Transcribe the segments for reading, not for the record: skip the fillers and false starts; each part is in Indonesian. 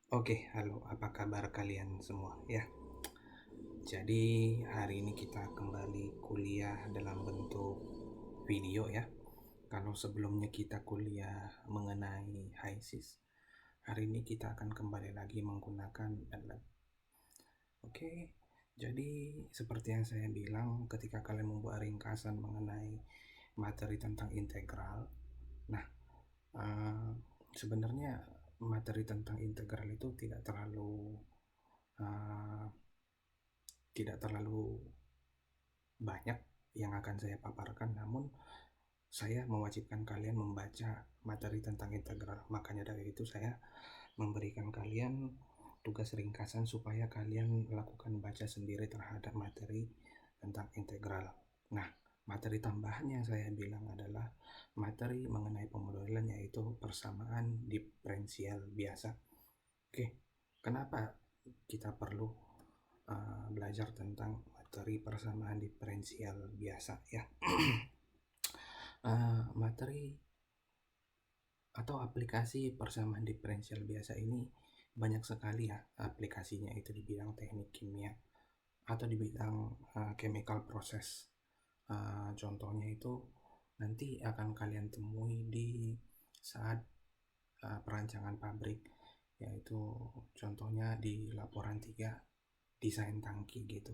Oke, halo, apa kabar kalian semua ya? Jadi hari ini kita kembali kuliah dalam bentuk video ya. Kalau sebelumnya kita kuliah mengenai HISIS, hari ini kita akan kembali lagi menggunakan MATLAB. Oke, jadi seperti yang saya bilang ketika kalian membuat ringkasan mengenai materi tentang integral, nah eh, sebenarnya materi tentang integral itu eh, tidak terlalu banyak yang akan saya paparkan, namun saya mewajibkan kalian membaca materi tentang integral. Makanya dari itu saya memberikan kalian tugas ringkasan supaya kalian melakukan baca sendiri terhadap materi tentang integral. Nah, materi tambahan yang saya bilang adalah materi mengenai pemodelan, yaitu persamaan diferensial biasa. Oke, kenapa kita perlu belajar tentang materi persamaan diferensial biasa ya? Materi atau aplikasi persamaan diferensial biasa ini banyak sekali ya aplikasinya, itu di bidang teknik kimia atau di bidang chemical process. Contohnya itu nanti akan kalian temui di saat perancangan pabrik, yaitu contohnya di laporan 3 desain tangki gitu.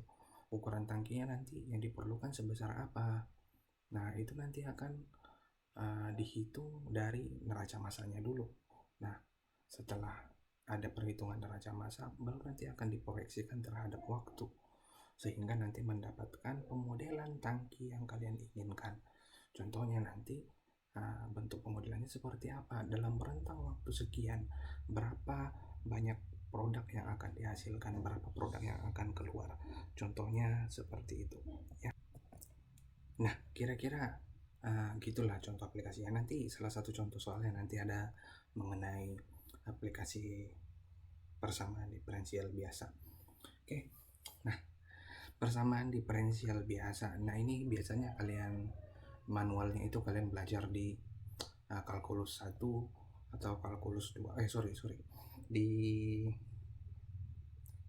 Ukuran tangkinya nanti yang diperlukan sebesar apa. Nah, itu nanti akan dihitung dari neraca masanya dulu. Nah, setelah ada perhitungan neraca massa, baru nanti akan diproyeksikan terhadap waktu, sehingga nanti mendapatkan pemodelan tangki yang kalian inginkan. Contohnya nanti bentuk pemodelannya seperti apa, dalam rentang waktu sekian, berapa banyak produk yang akan dihasilkan, berapa produk yang akan keluar. Contohnya seperti itu ya. Nah, kira-kira gitulah contoh aplikasinya. Nanti salah satu contoh soalnya nanti ada mengenai aplikasi persamaan diferensial biasa. Oke. Nah, persamaan diferensial biasa. Nah, ini biasanya kalian manualnya itu kalian belajar di kalkulus 1 atau kalkulus 2. Sorry. Di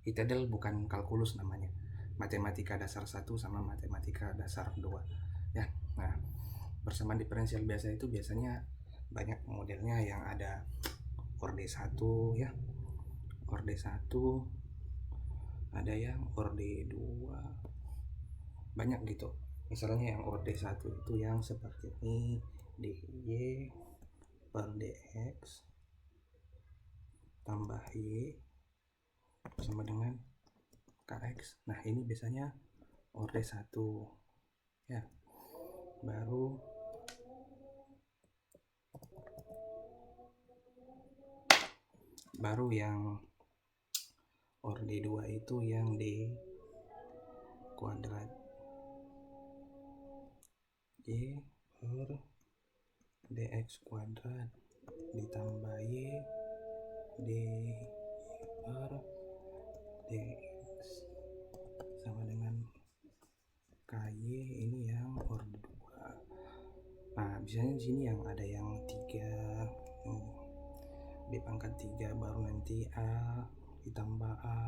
ITEDL bukan kalkulus namanya. Matematika dasar 1 sama matematika dasar 2. Ya. Nah, persamaan diferensial biasa itu biasanya banyak modelnya, yang ada orde 1 ya, orde 1, ada yang orde 2, banyak gitu. Misalnya yang orde 1 itu yang seperti ini, dy per dx tambah y sama dengan kx. Nah, ini biasanya orde 1 ya. Baru yang orde 2 itu yang d kuadrat y per dx kuadrat ditambah y d per dx sama dengan ky. Ini yang orde 2. Nah, biasanya di sini yang ada yang 3, B pangkat 3, baru nanti A ditambah A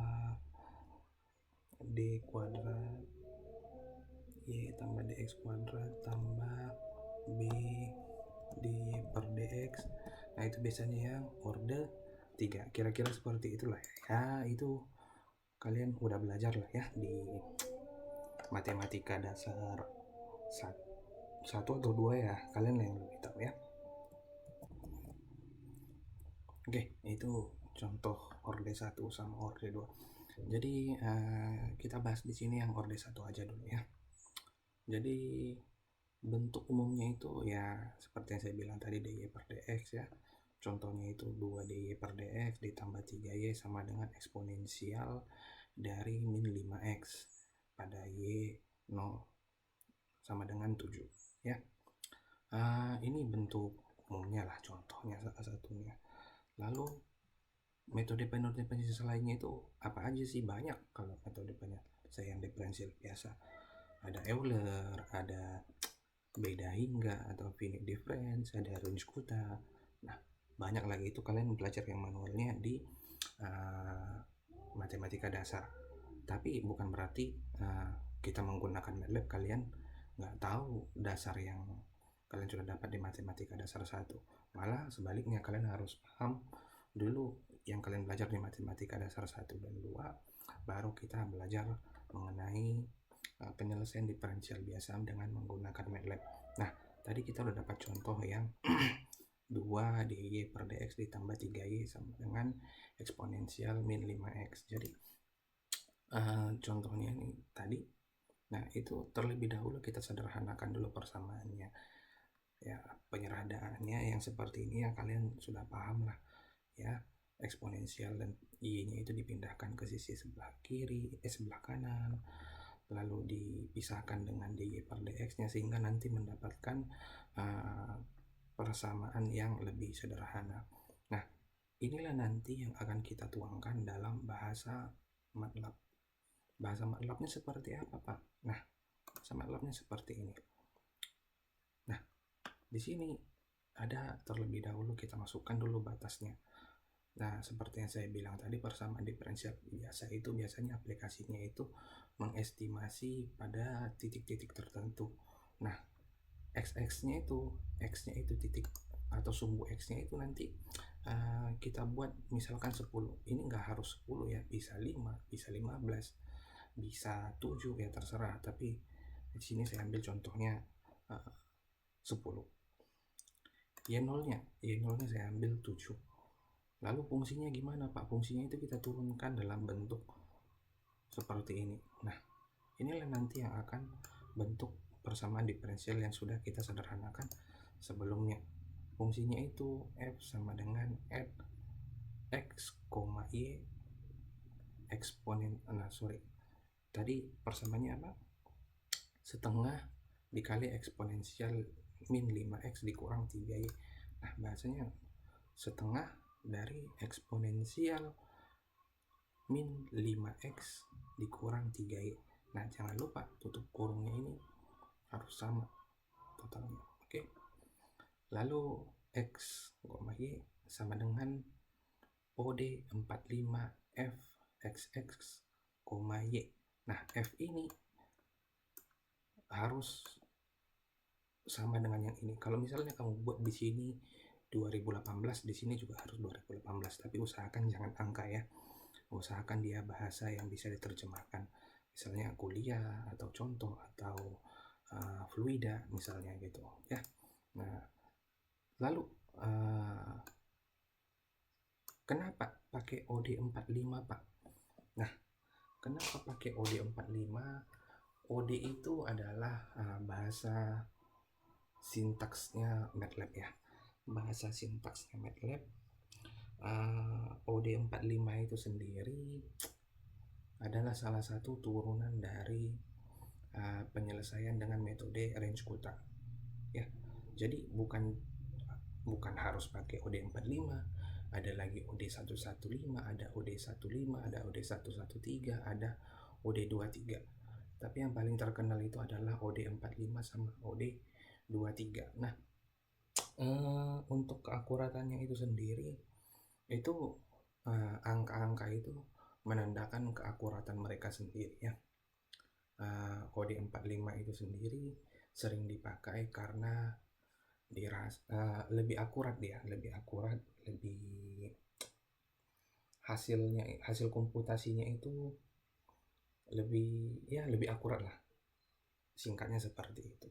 D kuadrat Y tambah DX kuadrat tambah B D per DX. Nah, itu biasanya yang orde 3. Kira-kira seperti itulah ya. Itu kalian udah belajar lah ya di matematika dasar 1 atau 2 ya, kalian yang lebih tahu ya. Oke, itu contoh orde 1 sama orde 2. Jadi kita bahas di sini yang orde 1 aja dulu ya. Jadi bentuk umumnya itu ya seperti yang saya bilang tadi, dy per dx ya. Contohnya itu 2 dy per dx ditambah 3y sama dengan eksponensial dari min 5x pada y 0 sama dengan 7 ya. Ini bentuk umumnya lah, contohnya salah satunya. Lalu metode penelitian lainnya itu apa aja sih? Banyak kalau metode penyelesaian diferensial biasa. Ada Euler, ada beda hingga atau finite difference, ada Runge-Kutta. Nah, banyak lagi itu kalian belajar yang manualnya di matematika dasar. Tapi bukan berarti kita menggunakan MATLAB kalian nggak tahu dasar yang kalian sudah dapat di matematika dasar 1. Malah sebaliknya, kalian harus paham dulu yang kalian belajar di matematika dasar 1 dan 2, baru kita belajar mengenai penyelesaian diferensial biasa dengan menggunakan MATLAB. Nah, tadi kita udah dapat contoh yang 2 dy per dx ditambah 3y sama dengan eksponensial min 5x. Jadi contohnya ini tadi, nah itu terlebih dahulu kita sederhanakan dulu persamaannya ya. Penyederhanaannya yang seperti ini ya, kalian sudah paham lah ya. Eksponensial dan y-nya itu dipindahkan ke sisi sebelah kiri, sebelah kanan, lalu dipisahkan dengan dy per dx-nya, sehingga nanti mendapatkan persamaan yang lebih sederhana. Nah, inilah nanti yang akan kita tuangkan dalam bahasa MATLAB. Bahasa MATLAB-nya seperti apa, Pak? Nah, bahasa MATLAB-nya seperti ini. Nah, di sini ada terlebih dahulu kita masukkan dulu batasnya. Nah, seperti yang saya bilang tadi, persamaan diferensial biasa itu biasanya aplikasinya itu mengestimasi pada titik-titik tertentu. Nah, x-nya itu titik atau sumbu x-nya itu nanti kita buat misalkan 10. Ini nggak harus 10 ya, bisa 5, bisa 15, bisa 7 ya, terserah. Tapi di sini saya ambil contohnya 10. Y0-nya saya ambil 7. Lalu fungsinya gimana, Pak? Fungsinya itu kita turunkan dalam bentuk seperti ini. Nah, inilah nanti yang akan bentuk persamaan diferensial yang sudah kita sederhanakan sebelumnya. Fungsinya itu f sama dengan f x, y eksponen, tadi persamaannya apa? Setengah dikali eksponensial min 5x dikurang 3y. Nah, bahasanya setengah dari eksponensial min 5x dikurang 3y. Nah, jangan lupa tutup kurungnya ini harus sama totalnya. Oke. Lalu x, y sama dengan OD 45 f xx, y. Nah, f ini harus sama dengan yang ini. Kalau misalnya kamu buat di sini 2018, di sini juga harus 2018, tapi usahakan jangan angka ya. Usahakan dia bahasa yang bisa diterjemahkan. Misalnya kuliah atau contoh atau fluida misalnya gitu ya. Nah, lalu kenapa pakai OD 45, Pak? Nah, kenapa pakai OD 45? OD itu adalah bahasa sintaksnya MATLAB ya. Bahasa sintaksnya MATLAB. OD 45 itu sendiri adalah salah satu turunan dari penyelesaian dengan metode range kuta ya. Jadi bukan harus pakai OD 45, ada lagi OD 115, ada OD 15, ada OD 113, ada OD 23. Tapi yang paling terkenal itu adalah OD 45 sama OD 23. Nah, untuk keakuratannya itu sendiri, itu angka-angka itu menandakan keakuratan mereka sendiri ya. Kode 45 itu sendiri sering dipakai karena lebih akurat dia, lebih hasil komputasinya itu lebih akurat lah, singkatnya seperti itu.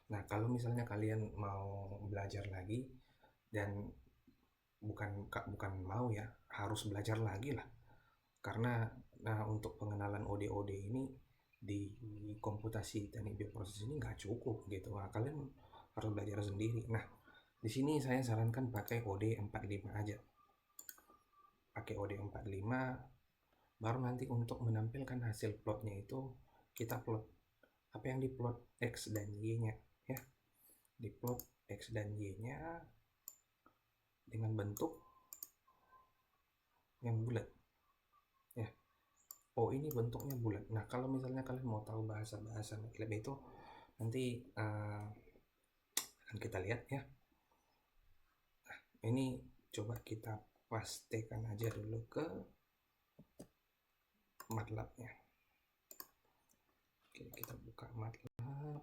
Nah, kalau misalnya kalian mau belajar lagi, dan bukan mau ya, harus belajar lagi lah, karena untuk pengenalan OD ini di komputasi teknik bioproses ini nggak cukup gitu. Nah, kalian harus belajar sendiri. Nah, di sini saya sarankan pakai OD 45 aja. Pakai OD 45, baru nanti untuk menampilkan hasil plotnya itu kita plot. Apa yang diplot? X dan Y-nya ya. Diplot X dan Y-nya dengan bentuk yang bulat ya. Oh, ini bentuknya bulat. Nah, kalau misalnya kalian mau tahu bahasa-bahasa MATLAB itu nanti akan kita lihat ya. Nah, ini coba kita pastekan aja dulu ke MATLAB-nya. Oke, kita buka MATLAB.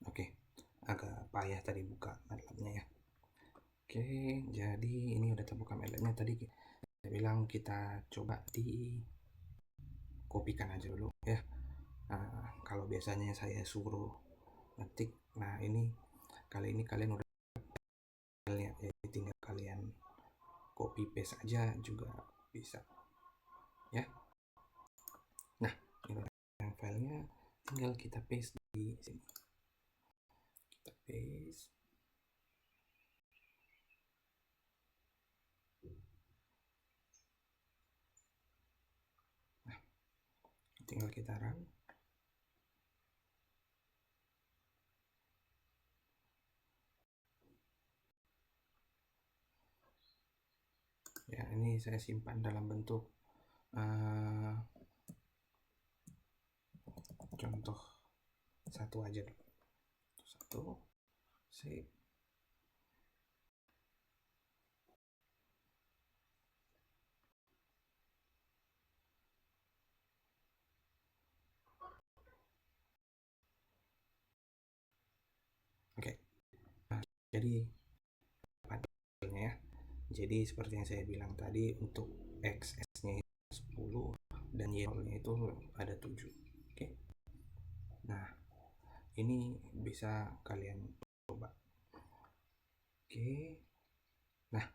Oke, agak payah tadi buka MATLAB-nya ya. Oke, jadi ini udah terbuka MATLAB-nya. Tadi saya bilang kita coba di kopikan aja dulu ya. Nah, kalau biasanya saya suruh ngetik, nah ini kali ini kalian udah lihat ya, tinggal kalian copy paste aja juga bisa ya. Nah, ini yang filenya tinggal kita paste di sini. Kita paste. Nah, tinggal kita run. Ya, ini saya simpan dalam bentuk contoh satu aja dulu. Satu, save. Oke. Nah, jadi ya. Jadi seperti yang saya bilang tadi, untuk XS-nya 10 dan Y-nya itu ada 7. Oke. Nah, ini bisa kalian coba. Oke. Nah,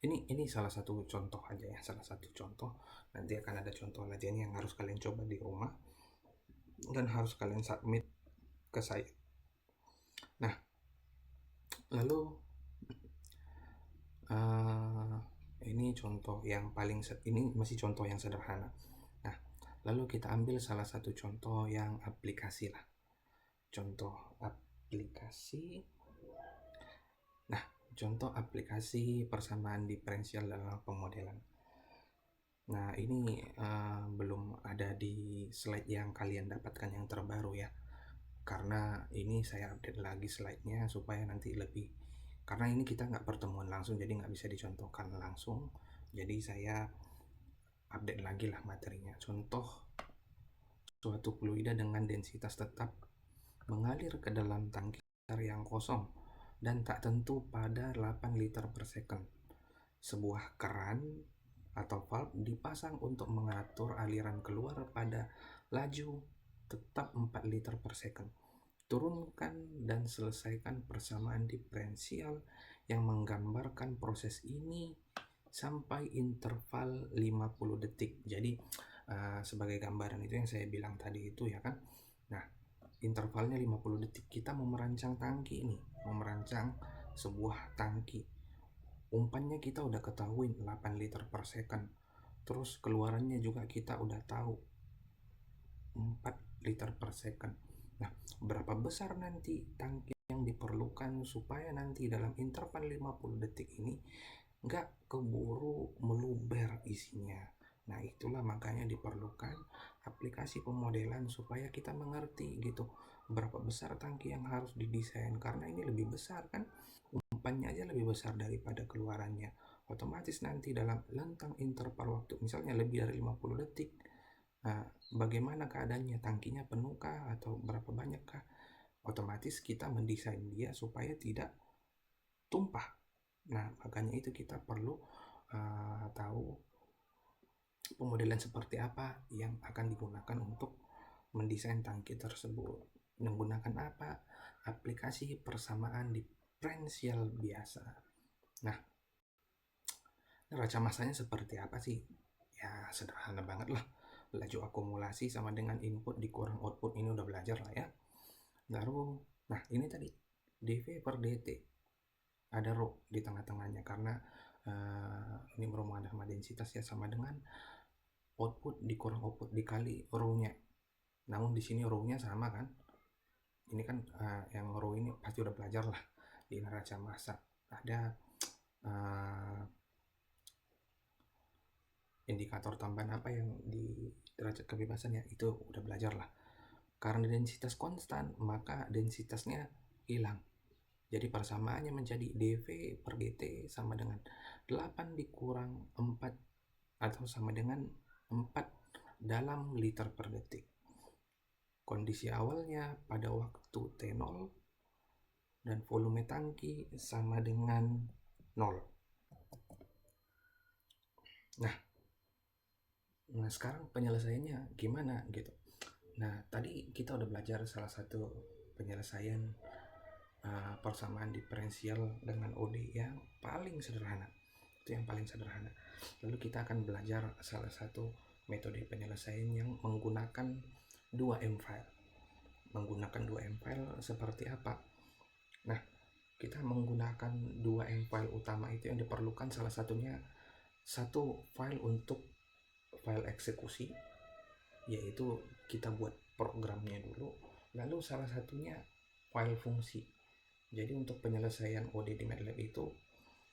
ini salah satu contoh aja ya, salah satu contoh. Nanti akan ada contoh lagi yang harus kalian coba di rumah dan harus kalian submit ke saya. Nah, lalu ini contoh yang ini masih contoh yang sederhana. Nah, lalu kita ambil salah satu contoh yang aplikasi lah. Contoh aplikasi. Nah, contoh aplikasi persamaan diferensial dalam pemodelan. Nah, ini belum ada di slide yang kalian dapatkan yang terbaru ya. Karena ini saya update lagi slide-nya supaya nanti lebih, karena ini kita nggak pertemuan langsung jadi nggak bisa dicontohkan langsung, jadi saya update lagi lah materinya. Contoh suatu fluida dengan densitas tetap mengalir ke dalam tangki yang kosong dan tak tentu pada 8 liter per second. Sebuah keran atau valve dipasang untuk mengatur aliran keluar pada laju tetap 4 liter per second. Turunkan dan selesaikan persamaan diferensial yang menggambarkan proses ini sampai interval 50 detik. Jadi sebagai gambaran itu yang saya bilang tadi itu ya kan. Nah, intervalnya 50 detik. Kita mau merancang tangki ini, mau merancang sebuah tangki. Umpannya kita udah ketahui 8 liter per second. Terus keluarannya juga kita udah tahu 4 liter per second. Nah, berapa besar nanti tangki yang diperlukan supaya nanti dalam interval 50 detik ini nggak keburu meluber isinya. Nah, itulah makanya diperlukan aplikasi pemodelan supaya kita mengerti gitu berapa besar tangki yang harus didesain, karena ini lebih besar kan, umpannya aja lebih besar daripada keluarannya. Otomatis nanti dalam rentang interval waktu misalnya lebih dari 50 detik, nah, bagaimana keadaannya, tangkinya penuhkah atau berapa banyakkah? Otomatis kita mendesain dia supaya tidak tumpah. Nah, makanya itu kita perlu tahu pemodelan seperti apa yang akan digunakan untuk mendesain tangki tersebut. Menggunakan apa? Aplikasi persamaan diferensial biasa. Nah, Neraca massanya seperti apa sih? Ya sederhana banget lah. Laju akumulasi sama dengan input dikurang output, ini udah belajar lah ya. Lalu, nah ini tadi dV per dt, ada rho di tengah-tengahnya karena ini berhubungan sama densitas ya, sama dengan output dikurang output dikali rho-nya. Namun di sini rho-nya sama kan? Ini kan yang rho ini pasti udah belajar lah di neraca massa. Ada indikator tambahan apa yang di derajat kebebasan ya, itu udah belajar lah. Karena densitas konstan, maka densitasnya hilang. Jadi persamaannya menjadi dV per dt sama dengan 8 dikurang 4 atau sama dengan 4 dalam liter per detik. Kondisi awalnya pada waktu T0 dan volume tangki sama dengan 0. Nah sekarang penyelesaiannya gimana gitu. Nah tadi kita udah belajar salah satu penyelesaian persamaan diferensial dengan OD yang paling sederhana. Itu yang paling sederhana. Lalu kita akan belajar salah satu metode penyelesaian yang menggunakan 2M file. Menggunakan 2M file seperti apa? Nah, kita menggunakan 2M file utama itu yang diperlukan salah satunya satu file untuk file eksekusi, yaitu kita buat programnya dulu. Lalu salah satunya file fungsi. Jadi untuk penyelesaian OD di MATLAB itu,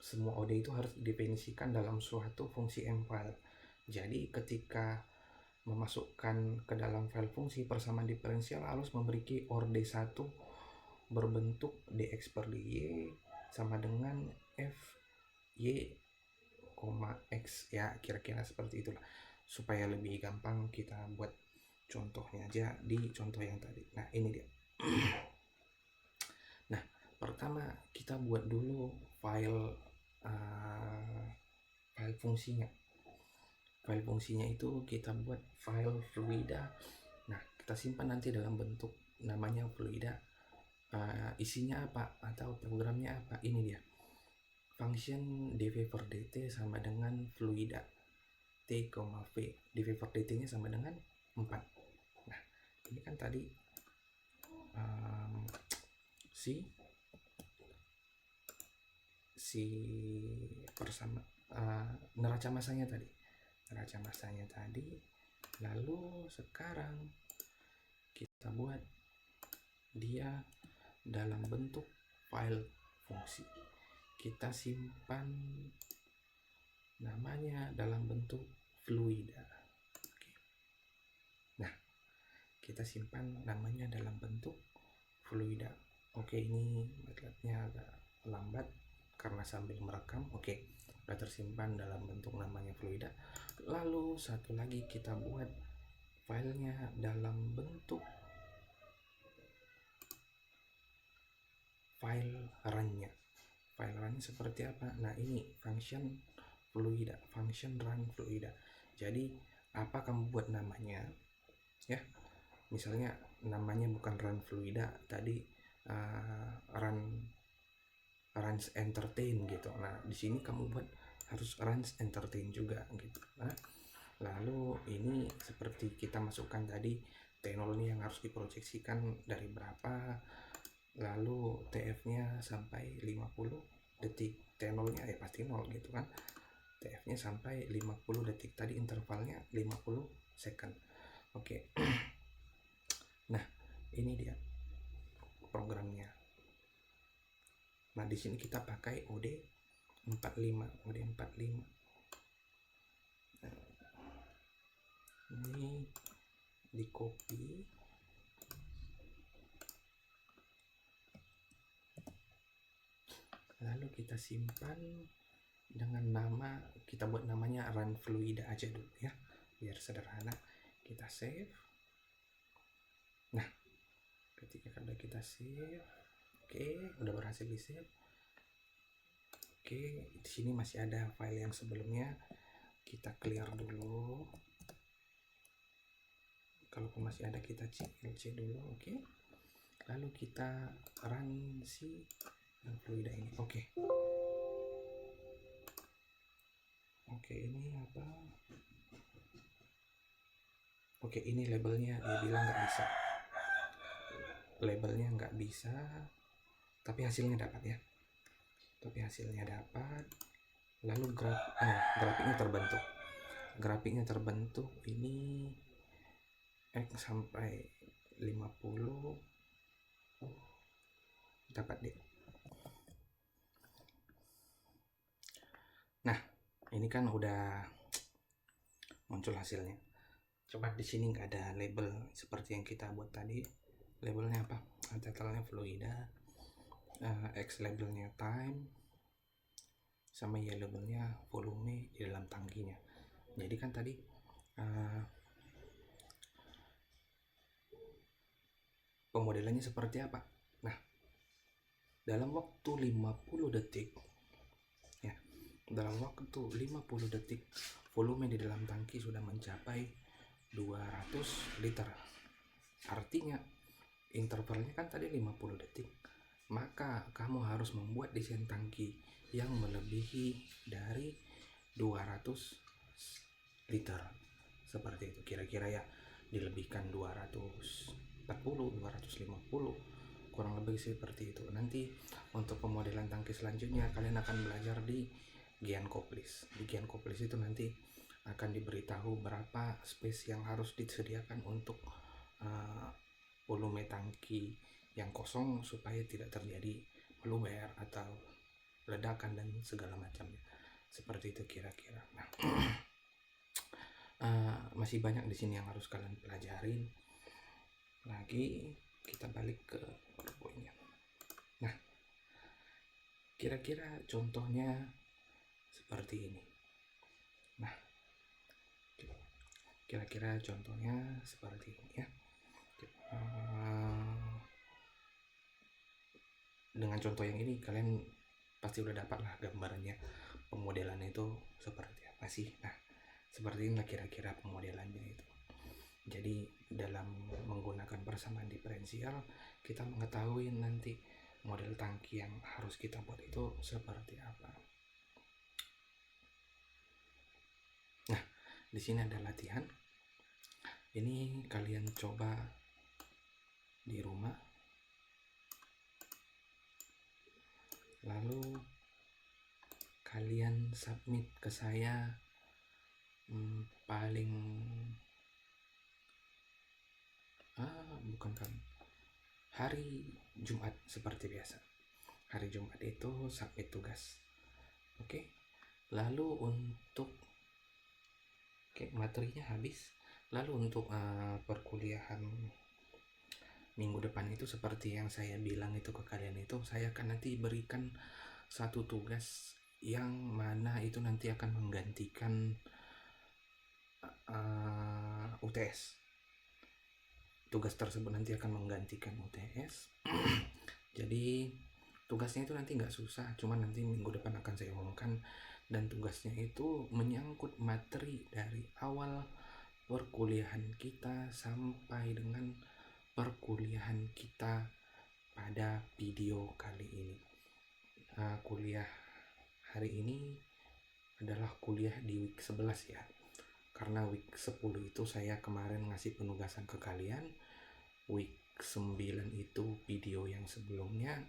semua OD itu harus didefinisikan dalam suatu fungsi M file. Jadi ketika memasukkan ke dalam file fungsi persamaan diferensial harus memiliki orde 1 berbentuk dx per dy sama dengan f y, x ya, kira-kira seperti itulah. Supaya lebih gampang kita buat contohnya aja di contoh yang tadi. Nah ini dia. Nah pertama kita buat dulu file fungsinya. File fungsinya itu kita buat file fluida. Nah kita simpan nanti dalam bentuk namanya fluida. Isinya apa atau programnya apa, ini dia. Function dv per dt sama dengan fluida t, v. dv per dt nya sama dengan 4. Nah ini kan tadi si persama neraca massanya tadi. Lalu sekarang kita buat dia dalam bentuk file fungsi. Kita simpan namanya dalam bentuk fluida. Oke. Nah, kita simpan namanya dalam bentuk fluida. Oke, ini MATLAB-nya agak lambat karena sambil merekam. Oke, sudah tersimpan dalam bentuk namanya fluida. Lalu satu lagi kita buat filenya dalam bentuk file run-nya. File run seperti apa? Nah ini function fluida, function run fluida. Jadi apa kamu buat namanya ya? Misalnya namanya bukan run fluida, tadi runs entertain gitu. Nah di sini kamu buat harus runs entertain juga gitu. Nah, lalu ini seperti kita masukkan tadi T0 nya yang harus diproyeksikan dari berapa, lalu TF-nya sampai 50 detik, T0 nya ya pasti 0 gitu kan, TF-nya sampai 50 detik, tadi intervalnya 50 second. Oke. Nah ini dia programnya. Nah di sini kita pakai OD 45. Nah, ini di copy, lalu kita simpan dengan nama, kita buat namanya run fluida aja dulu ya, biar sederhana. Kita save. Nah ketika sudah kita save, oke, udah berhasil di save. Oke, di sini masih ada file yang sebelumnya, kita clear dulu. Kalaupun masih ada kita clc dulu. Oke, lalu kita run si fluida ini. Oke. Oke, ini apa? Oke, ini labelnya dia bilang nggak bisa. Labelnya nggak bisa, tapi hasilnya dapat ya. Lalu grafiknya terbentuk. Grafiknya terbentuk ini X sampai 50 dapat deh. Nah, ini kan udah muncul hasilnya. Coba di sini nggak ada label seperti yang kita buat tadi. Labelnya apa? Title-nya Fluida, X labelnya time, sama Y labelnya volume di dalam tangkinya. Jadi kan tadi pemodelannya seperti apa? Nah, dalam waktu 50 detik ya, dalam waktu 50 detik volume di dalam tangki sudah mencapai 200 liter. Artinya intervalnya kan tadi 50 detik, maka kamu harus membuat desain tangki yang melebihi dari 200 liter. Seperti itu kira-kira ya, dilebihkan 240, 250, kurang lebih seperti itu. Nanti untuk pemodelan tangki selanjutnya kalian akan belajar di Giancoplis. Di Giancoplis itu nanti akan diberitahu berapa space yang harus disediakan untuk volume tangki yang kosong supaya tidak terjadi meluber atau ledakan dan segala macamnya. Seperti itu kira-kira. Nah, masih banyak di sini yang harus kalian pelajarin. Lagi kita balik ke PowerPoint-nya. Nah, kira-kira contohnya seperti ini. Nah, kira-kira contohnya seperti ini ya. Dengan contoh yang ini kalian pasti udah dapat lah gambarannya pemodelannya itu seperti apa sih. Nah, seperti inilah kira-kira pemodelannya itu. Jadi dalam menggunakan persamaan diferensial kita mengetahui nanti model tangki yang harus kita buat itu seperti apa. Nah, di sini ada latihan. Ini kalian coba di rumah. Lalu kalian submit ke saya paling bukan kan hari Jumat seperti biasa. Hari Jumat itu submit tugas. Oke. Lalu untuk materinya habis. Lalu untuk perkuliahan minggu depan itu seperti yang saya bilang itu ke kalian itu, saya akan nanti berikan satu tugas yang mana itu nanti akan menggantikan UTS. Tugas tersebut nanti akan menggantikan UTS. Jadi tugasnya itu nanti nggak susah, cuman nanti minggu depan akan saya umumkan. Dan tugasnya itu menyangkut materi dari awal perkuliahan kita sampai dengan perkuliahan kita pada video kali ini. Kuliah hari ini adalah kuliah di week 11 ya. Karena week 10 itu saya kemarin ngasih penugasan ke kalian. Week 9 itu video yang sebelumnya.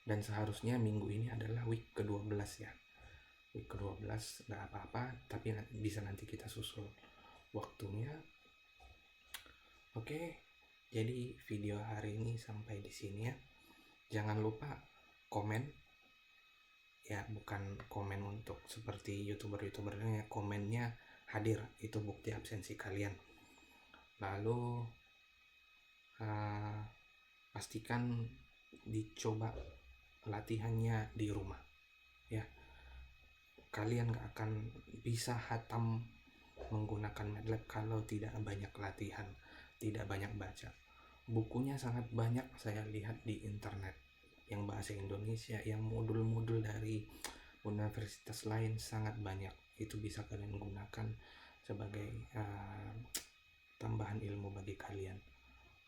Dan seharusnya minggu ini adalah week ke-12 ya. Week ke-12 nggak apa-apa, tapi bisa nanti kita susul waktunya. Oke. Jadi video hari ini sampai di sini ya. Jangan lupa komen ya, bukan komen untuk seperti youtuber-youtubernya, komennya hadir, itu bukti absensi kalian. Lalu pastikan dicoba latihannya di rumah ya. Kalian gak akan bisa hatam menggunakan MATLAB kalau tidak banyak latihan, tidak banyak baca. Bukunya sangat banyak saya lihat di internet, yang bahasa Indonesia, yang modul-modul dari universitas lain sangat banyak. Itu bisa kalian gunakan sebagai tambahan ilmu bagi kalian.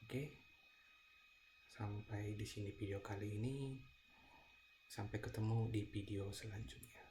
Oke. Sampai di sini video kali ini. Sampai ketemu di video selanjutnya.